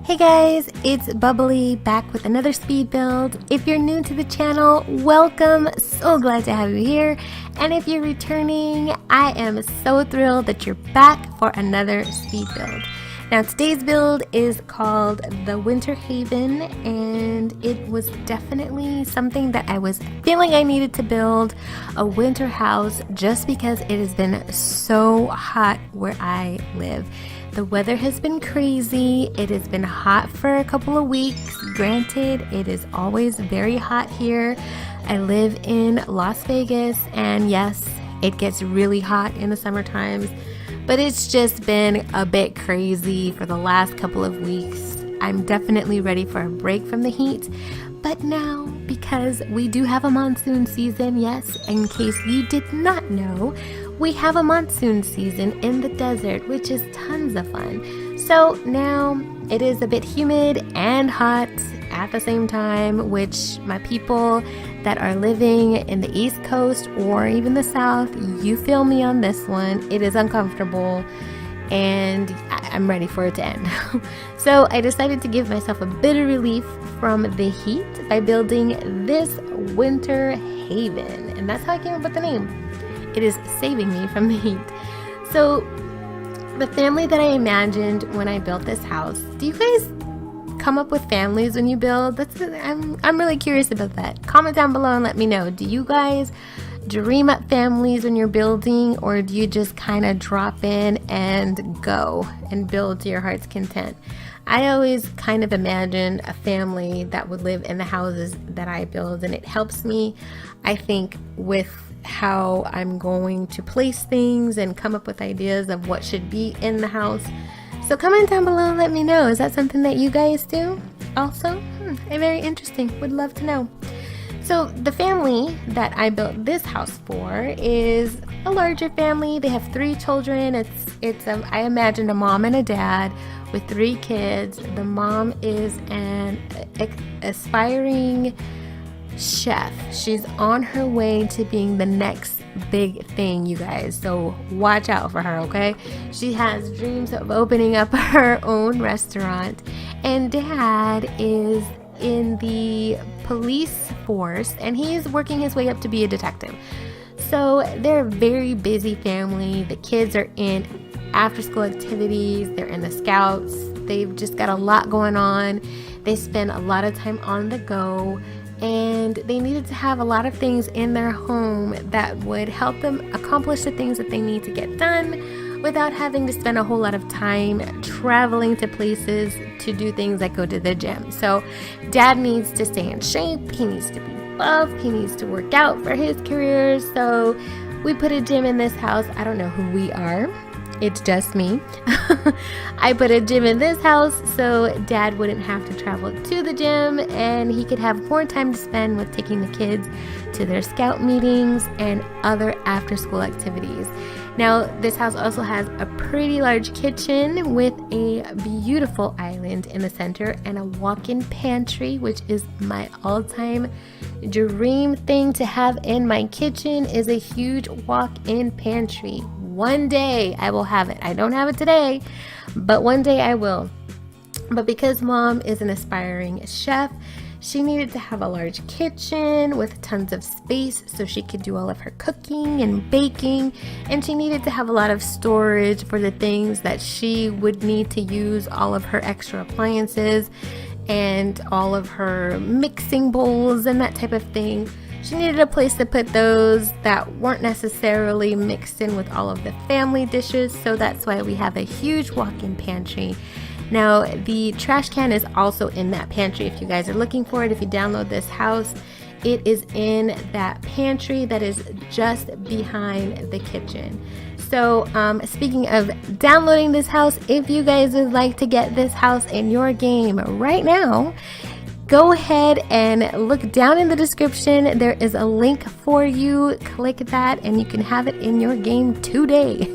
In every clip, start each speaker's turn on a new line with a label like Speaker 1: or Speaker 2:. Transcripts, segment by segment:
Speaker 1: Hey guys, it's Bubbly back with another speed build. If you're new to the channel, welcome. So glad to have you here. And if you're returning, I am so thrilled that you're back for another speed build. Now today's build is called the Winter Haven, and it was definitely something that I was feeling I needed to build, a winter house, just because it has been so hot where I live. The weather has been crazy. It has been hot for a couple of weeks. Granted, it is always very hot here. I live in Las Vegas, and yes, it gets really hot in the summer times, but it's just been a bit crazy for the last couple of weeks. I'm definitely ready for a break from the heat, but now, because we do have a monsoon season, yes, in case you did not know, we have a monsoon season in the desert, which is tons of fun. So now it is a bit humid and hot at the same time, which my people that are living in the East Coast or even the South, you feel me on this one. It is uncomfortable and I'm ready for it to end. So I decided to give myself a bit of relief from the heat by building this Winter Haven, and that's how I came up with the name. It is saving me from the heat. So the family that I imagined when I built this house, do you guys come up with families when you build? I'm really curious about that. Comment down below and let me know. Do you guys dream up families when you're building, or do you just kind of drop in and go and build to your heart's content? I always kind of imagine a family that would live in the houses that I build, and it helps me, I think, with how I'm going to place things and come up with ideas of what should be in the house. So comment down below and let me know. Is that something that you guys do also? Very interesting. Would love to know. So the family that I built this house for is a larger family. They have 3 children. I imagine a mom and a dad with 3 kids. The mom is an aspiring chef. She's on her way to being the next big thing, you guys, so watch out for her, okay? She has dreams of opening up her own restaurant, and dad is in the police force and he's working his way up to be a detective. So they're a very busy family. The kids are in after school activities, they're in the scouts, they've just got a lot going on. They spend a lot of time on the go, and they needed to have a lot of things in their home that would help them accomplish the things that they need to get done without having to spend a whole lot of time traveling to places to do things like go to the gym. So dad needs to stay in shape, he needs to be buff, he needs to work out for his career. So we put a gym in this house. I don't know who we are. It's just me. I put a gym in this house so dad wouldn't have to travel to the gym and he could have more time to spend with taking the kids to their scout meetings and other after school activities. Now this house also has a pretty large kitchen with a beautiful island in the center and a walk-in pantry, which is my all-time dream thing to have in my kitchen, is a huge walk-in pantry. One day I will have it. I don't have it today, but one day I will. But because mom is an aspiring chef, she needed to have a large kitchen with tons of space so she could do all of her cooking and baking, and she needed to have a lot of storage for the things that she would need to use, all of her extra appliances and all of her mixing bowls and that type of thing. She needed a place to put those that weren't necessarily mixed in with all of the family dishes, so that's why we have a huge walk-in pantry. Now the trash can is also in that pantry if you guys are looking for it. If you download this house, it is in that pantry that is just behind the kitchen. So speaking of downloading this house, if you guys would like to get this house in your game right now, go ahead and look down in the description. There is a link for you. Click that and you can have it in your game today.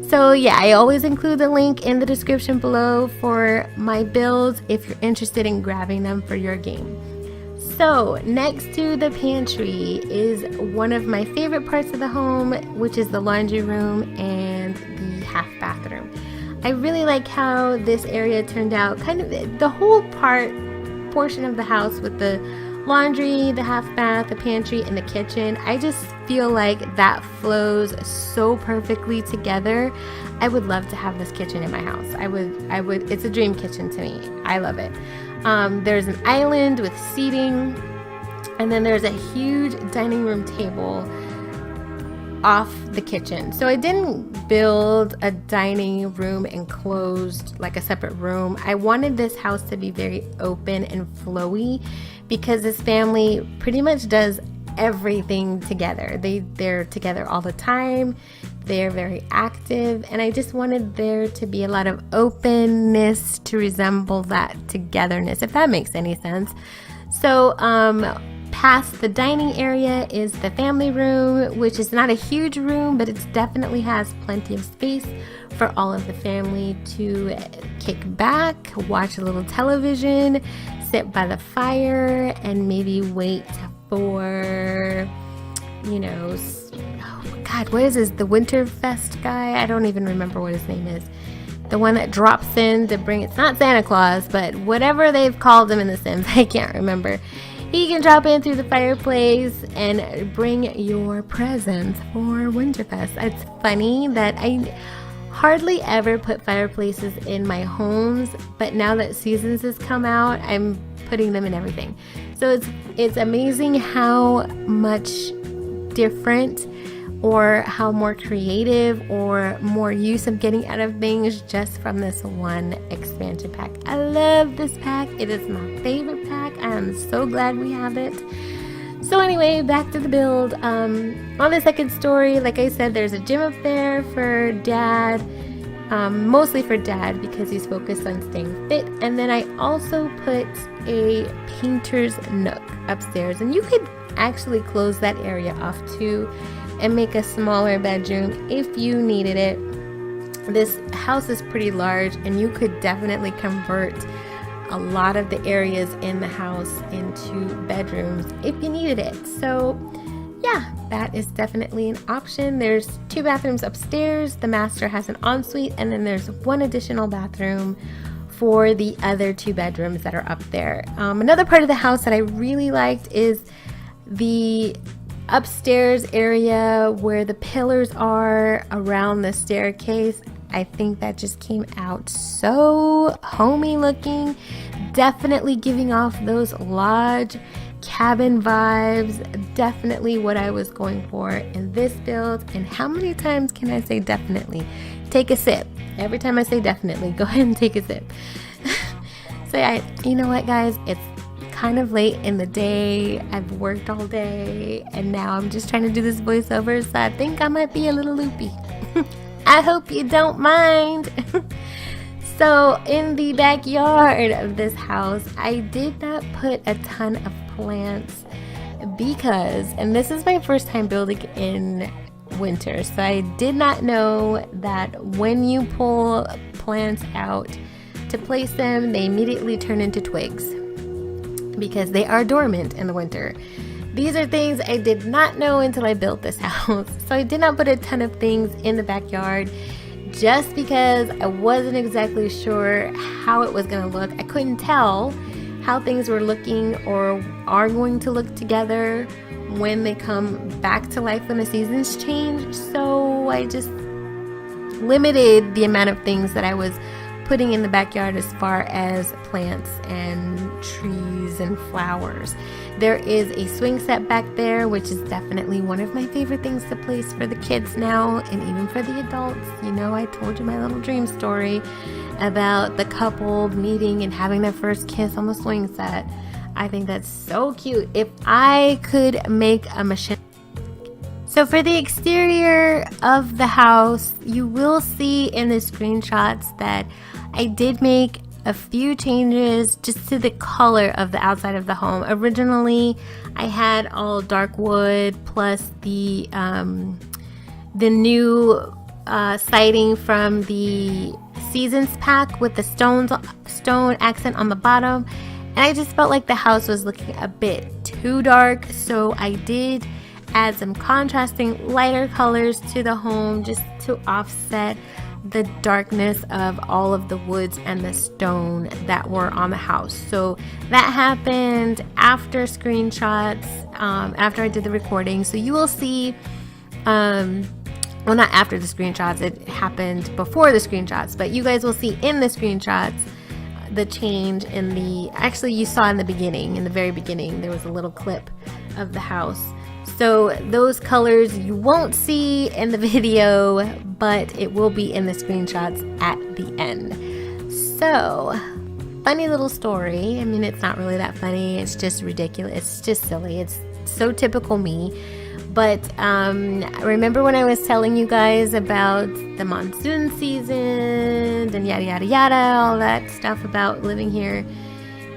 Speaker 1: So yeah, I always include the link in the description below for my builds if you're interested in grabbing them for your game. So next to the pantry is one of my favorite parts of the home, which is the laundry room and the half bathroom. I really like how this area turned out. Kind of the whole portion of the house with the laundry, the half bath, the pantry, and the kitchen. I just feel like that flows so perfectly together. I would love to have this kitchen in my house. I would, it's a dream kitchen to me. I love it. There's an island with seating, and then there's a huge dining room table off the kitchen. So I didn't build a dining room enclosed like a separate room. I wanted this house to be very open and flowy because this family pretty much does everything together. They're together all the time. They're very active, and I just wanted there to be a lot of openness to resemble that togetherness, if that makes any sense. So past the dining area is the family room, which is not a huge room, but it definitely has plenty of space for all of the family to kick back, watch a little television, sit by the fire, and maybe wait for, you know, oh God, what is this? The Winterfest guy? I don't even remember what his name is. The one that drops in to bring, it's not Santa Claus, but whatever they've called him in The Sims, I can't remember. He can drop in through the fireplace and bring your presents for Winterfest. It's funny that I hardly ever put fireplaces in my homes, but now that Seasons has come out, I'm putting them in everything. So it's amazing how much different or how more creative or more use I'm getting out of things just from this one expansion pack. I love this pack. It is my favorite pack. I am so glad we have it. So anyway, back to the build. On the second story, like I said, there's a gym up there for Dad, mostly for Dad because he's focused on staying fit. And then I also put a painter's nook upstairs, and you could actually close that area off too and make a smaller bedroom if you needed it. This house is pretty large, and you could definitely convert a lot of the areas in the house into bedrooms if you needed it. So yeah, that is definitely an option. There's 2 bathrooms upstairs. The master has an ensuite, and then there's 1 additional bathroom for the other 2 bedrooms that are up there. Another part of the house that I really liked is the upstairs area where the pillars are around the staircase. I think that just came out so homey looking, definitely giving off those lodge cabin vibes. Definitely what I was going for in this build. And how many times can I say definitely? Take a sip. Every time I say definitely, go ahead and take a sip. So you know what, guys, it's kind of late in the day. I've worked all day, and now I'm just trying to do this voiceover, so I think I might be a little loopy. I hope you don't mind. So in the backyard of this house, I did not put a ton of plants because, and this is my first time building in winter, so I did not know that when you pull plants out to place them, they immediately turn into twigs because they are dormant in the winter. These are things I did not know until I built this house. So I did not put a ton of things in the backyard just because I wasn't exactly sure how it was going to look. I couldn't tell how things were looking or are going to look together when they come back to life when the seasons change. So I just limited the amount of things that I was putting in the backyard as far as plants and trees and flowers. There is a swing set back there, which is definitely one of my favorite things to place for the kids now, and even for the adults. You know, I told you my little dream story about the couple meeting and having their first kiss on the swing set. I think that's so cute. If I could make a machine. So for the exterior of the house, you will see in the screenshots that I did make a few changes just to the color of the outside of the home. Originally, I had all dark wood plus the new siding from the Seasons pack with the stone accent on the bottom, and I just felt like the house was looking a bit too dark, so I did add some contrasting lighter colors to the home just to offset the darkness of all of the woods and the stone that were on the house. So that happened after screenshots, after I did the recording. So you will see, well, not after the screenshots, it happened before the screenshots, but you guys will see in the screenshots the change in the, actually you saw in the beginning, in the very beginning, there was a little clip of the house. So those colors you won't see in the video, but it will be in the screenshots at the end. So, funny little story. I mean, it's not really that funny. It's just ridiculous. It's just silly. It's so typical me. But remember when I was telling you guys about the monsoon season and yada yada yada, all that stuff about living here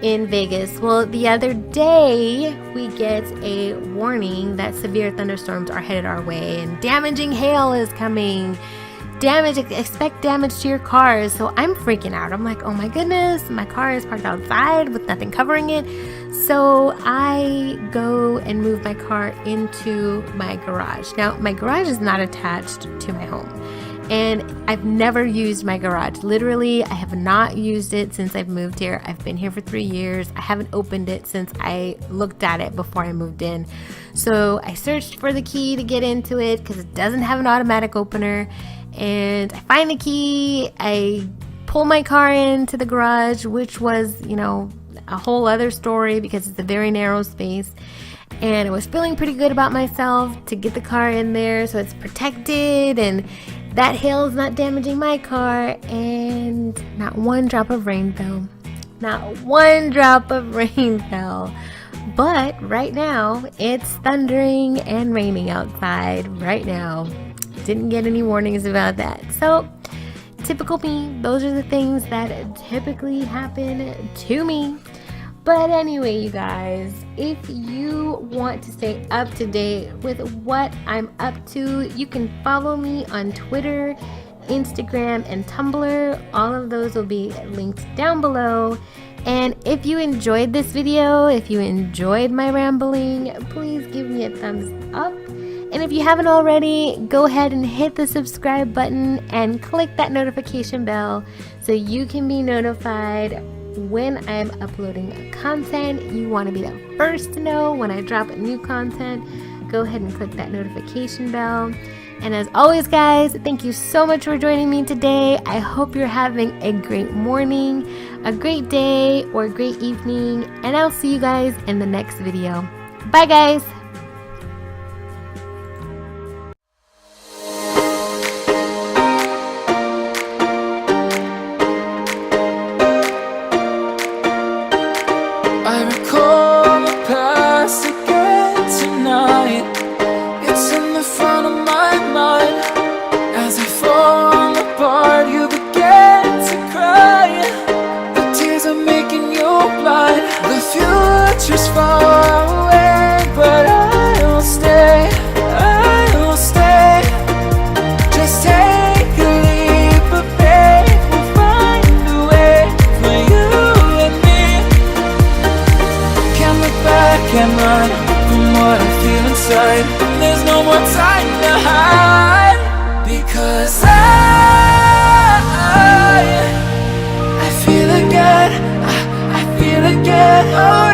Speaker 1: in Vegas? Well, the other day we get a warning that severe thunderstorms are headed our way and damaging hail is coming. Expect damage to your cars. So I'm freaking out. I'm like, oh my goodness, my car is parked outside with nothing covering it. So I go and move my car into my garage. Now, my garage is not attached to my home, and I've never used my garage. Literally, I have not used it since I've moved here. I've been here for 3 years. I haven't opened it since I looked at it before I moved in. So I searched for the key to get into it because it doesn't have an automatic opener. And I find the key. I pull my car into the garage, which was, you know, a whole other story because it's a very narrow space. And I was feeling pretty good about myself to get the car in there so it's protected and that hail is not damaging my car. And not one drop of rain fell. Not one drop of rain fell. But right now it's thundering and raining outside right now. Didn't get any warnings about that. So typical me. Those are the things that typically happen to me. But anyway, you guys, if you want to stay up to date with what I'm up to, you can follow me on Twitter, Instagram, and Tumblr. All of those will be linked down below. And if you enjoyed this video, if you enjoyed my rambling, please give me a thumbs up. And if you haven't already, go ahead and hit the subscribe button and click that notification bell so you can be notified when I'm uploading content. You want to be the first to know when I drop new content. Go ahead and click that notification bell. And as always, guys, thank you so much for joining me today. I hope you're having a great morning, a great day, or a great evening. And I'll see you guys in the next video. Bye, guys.
Speaker 2: I recall the past again tonight. It's in the front of my mind. As I fall apart, you begin to cry. The tears are making you blind. The future's far away, but I'll stay, I'll stay. Just take a leap of faith. We'll find a way for you and me. Can't look back and run from what I feel inside. There's no more time to hide, because I feel again, I feel again. Oh.